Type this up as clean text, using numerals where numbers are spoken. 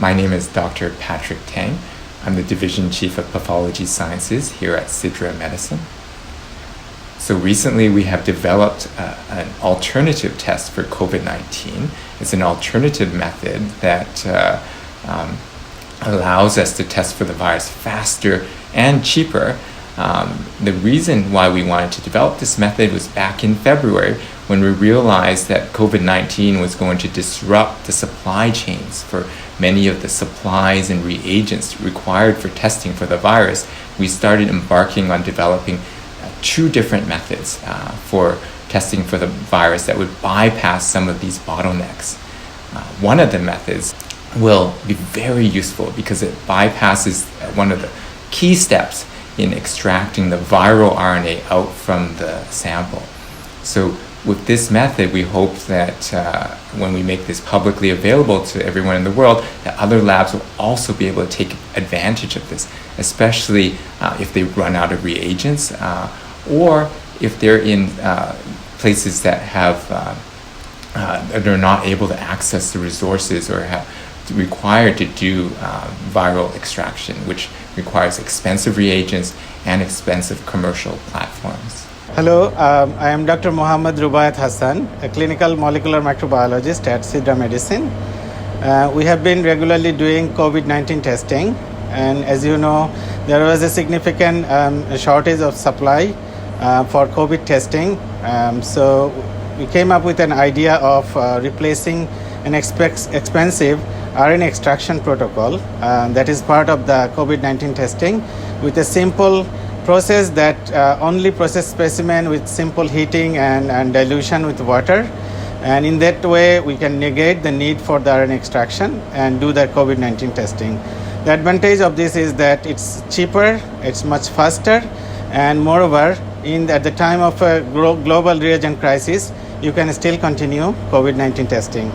My name is Dr. Patrick Tang. I'm the Division Chief of Pathology Sciences here at Sidra Medicine. So recently we have developed an alternative test for COVID-19. It's an alternative method that allows us to test for the virus faster and cheaper. The reason why we wanted to develop this method was back in February when we realized that COVID-19 was going to disrupt the supply chains for many of the supplies and reagents required for testing for the virus. We started embarking on developing two different methods for testing for the virus that would bypass some of these bottlenecks. One of the methods will be very useful because it bypasses one of the key steps in extracting the viral RNA out from the sample. So with this method, we hope that when we make this publicly available to everyone in the world, that other labs will also be able to take advantage of this, especially if they run out of reagents or if they're in places that they're not able to access the resources or have required to do viral extraction, which requires expensive reagents and expensive commercial platforms. Hello, I am Dr. Mohammad Rubayat Hassan, a clinical molecular microbiologist at Sidra Medicine. We have been regularly doing COVID-19 testing, and as you know, there was a significant shortage of supply for COVID testing. So we came up with an idea of replacing an expensive RNA extraction protocol that is part of the COVID-19 testing with a simple process that only process specimen with simple heating and dilution with water. And in that way, we can negate the need for the RNA extraction and do the COVID-19 testing. The advantage of this is that it's cheaper, it's much faster, and moreover, at the time of a global reagent crisis, you can still continue COVID-19 testing.